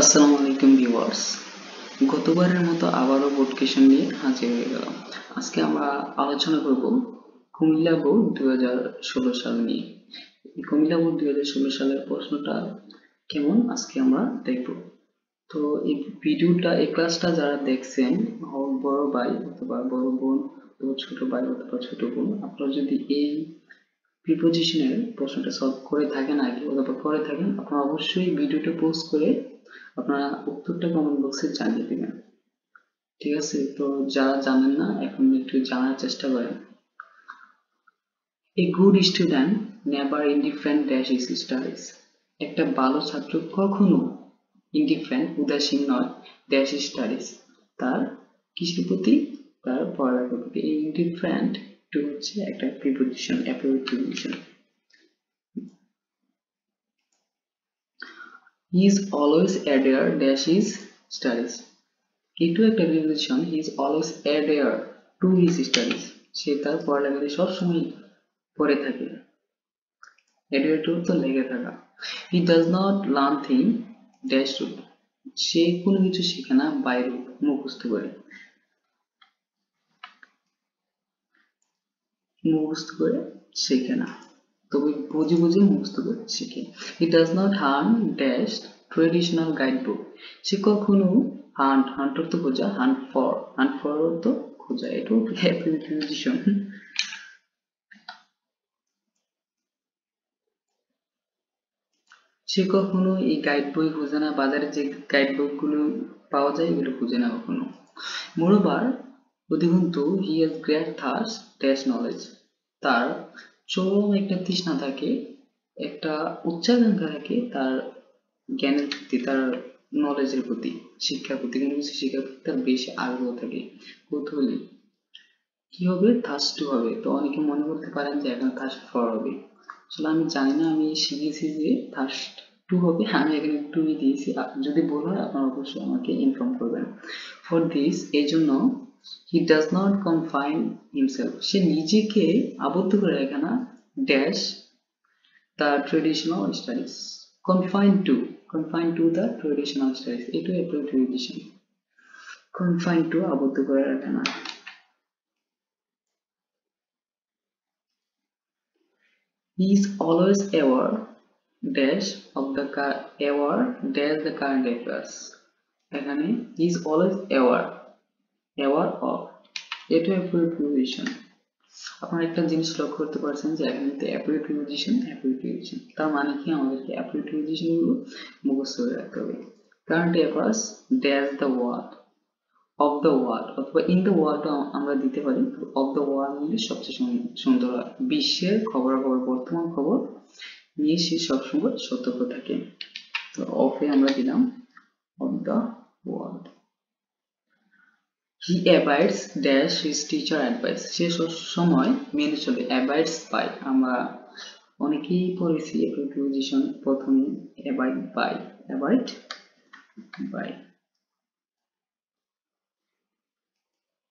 আসসালামু আলাইকুম ভিউয়ার্স, গতবারের মতো আবারও বোর্ড কোয়েশ্চেন নিয়ে হাজির হয়ে গেলাম। আজকে আমরা আলোচনা করব কুমিল্লা বোর্ড 2016 সাল নিয়ে। এই কুমিল্লা বোর্ড 2016 সালের প্রশ্নটা কেমন আজকে আমরা দেখব। তো এই ভিডিওটা, এই ক্লাসটা যারা দেখছেন, হোক বড় ভাই অথবা বড় বোন অথবা ছোট ভাই অথবা ছোট বোন, আপনারা যদি এই প্রিপোজিশনের প্রশ্নটা সলভ করে থাকেন আগে অথবা করে থাকেন, আপনারা অবশ্যই ভিডিওটা পোস্ট করে আপনারা উত্তরটা কমেন্ট বক্সে জানিয়ে দিবেন। ঠিক আছে? তো যারা জানেন না এখন একটু জানার চেষ্টা করেন। A good student never indifferent dash his studies. একটা ভালো ছাত্র কখনো ইনডিফারেন্ট উদাসীন নয় ড্যাশ স্টাডিজ, তার কিসের প্রতি? তার পড়ালেখার প্রতি। এই ইনডিফারেন্ট টু হচ্ছে একটা preposition, appropriate preposition. He is always adhere dash his studies. এটু একটা preposition. He is always adhere to his studies. সে তার পড়ালেখাতে সবসময় পড়ে থাকে। adhere to তো লেগে থাকা। He does not learn thing dash to. সে কোনো কিছু শেখে না বাইরে মুখস্থ করে। মুখস্থ করে শেখে না, তবে বুঝে বুঝে মুখস্থ করে শেখে। He does not hunt dash traditional guidebook. সে কখনো হান্ট অর্থ খোঁজা, হান্ট ফর অর্থ খোঁজা। এটাও প্রিপোজিশন। সে কখনো এই গাইড বই খোঁজে না, বাজারে যে গাইড বই গুলো পাওয়া যায় এগুলো খুঁজে না কখনো। মোরওভার, অধিকন্তু, he has great thirst dash knowledge. তার চরম একটা তৃষ্ণা থাকে, একটা উচ্চাকাঙ্ক্ষা থাকে তার জ্ঞানের প্রতি, তার নলেজের প্রতি, শিক্ষার প্রতি, কোনো কিছু শিক্ষার প্রতি তার বেশি আগ্রহ থাকে, কৌতূহলী। কি হবে? থার্স্ট টু হবে। তো অনেকে মনে করতে পারেন যে এখানে থার্স্ট ফর হবে। আসলে আমি জানি না, আমি শিখেছি যে থার্স্ট টু হবে, আমি এখানে টুই দিয়েছি। যদি ভুল হয় আপনারা অবশ্যই আমাকে ইনফর্ম করবেন। ফর দিস, এই জন্য, he does not confine himself, সে নিজেকে আবদ্ধ করে রাখে না dash the traditional studies. Confine to the traditional studies, এটাও একটা প্রিপোজিশন। কনফাইন টু আবদ্ধ করে রাখে না। He is always aware dash of the current affairs. এখানে he is always aware of, এটা অ্যাপ্রোপ্রিয়েট প্রিপোজিশন। আপনারা একটা জিনিস লক্ষ্য করতে পারছেন যে এখানে অ্যাপ্রোপ্রিয়েট প্রিপোজিশন, তার মানে কি আমাদেরকে অ্যাপ্রোপ্রিয়েট প্রিপোজিশন গুলো মুখস্থ করে রাখতে হবে। Current affairs dash the world, of the world অথবা ইন দ্য ওয়ার্ল্ড আমরা দিতে পারি। অফ দ্য ওয়ার্ল্ড নিলে সবচেয়ে সুন্দর হয়। বিশ্বের খবরাখবর, বর্তমান খবর নিয়ে সে সবসময় সতর্ক থাকে। তো অফে আমরা দিলাম of the world. He abides dash his teacher advice, সে সবসময় মেনে চলে। অ্যাবাইডস বাই, আমরা অনেকেই পড়েছি প্রিপোজিশন প্রথমে abide by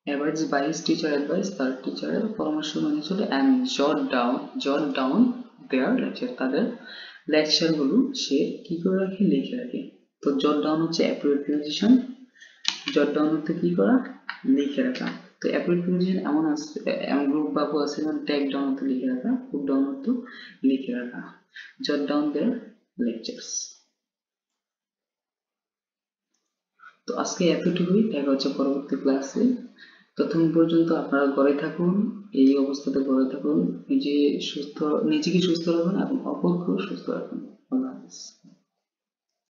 abides by his teacher advice, তার টিচারের পরামর্শ মেনে চলে। and jot down their lecture, তাদের লেকচার গুলো সে কি করে রাখে? লিখে রাখে। তো jot down হচ্ছে অ্যাপ্রোপ্রিয়েট প্রিপোজিশন। jot down হচ্ছে কি করা? লিখে রাখা। তো অ্যাপ্রোপ্রিয়েট প্রিপোজিশন এমন গ্রুপ বাক্য আছে যেমন টেক ডাউন হচ্ছে লিখে রাখা, বুক ডাউন হচ্ছে লিখে রাখা। jot down their lectures। তো আজকে এতটুকুই, দেখা হচ্ছে পরবর্তী ক্লাসে। ততক্ষণ পর্যন্ত আপনারা ঘরে থাকুন, এই অবস্থাতে ঘরে থাকুন, নিজেকে সুস্থ রাখুন এবং অপরকেও সুস্থ রাখুন। আল্লাহ হাফেজ।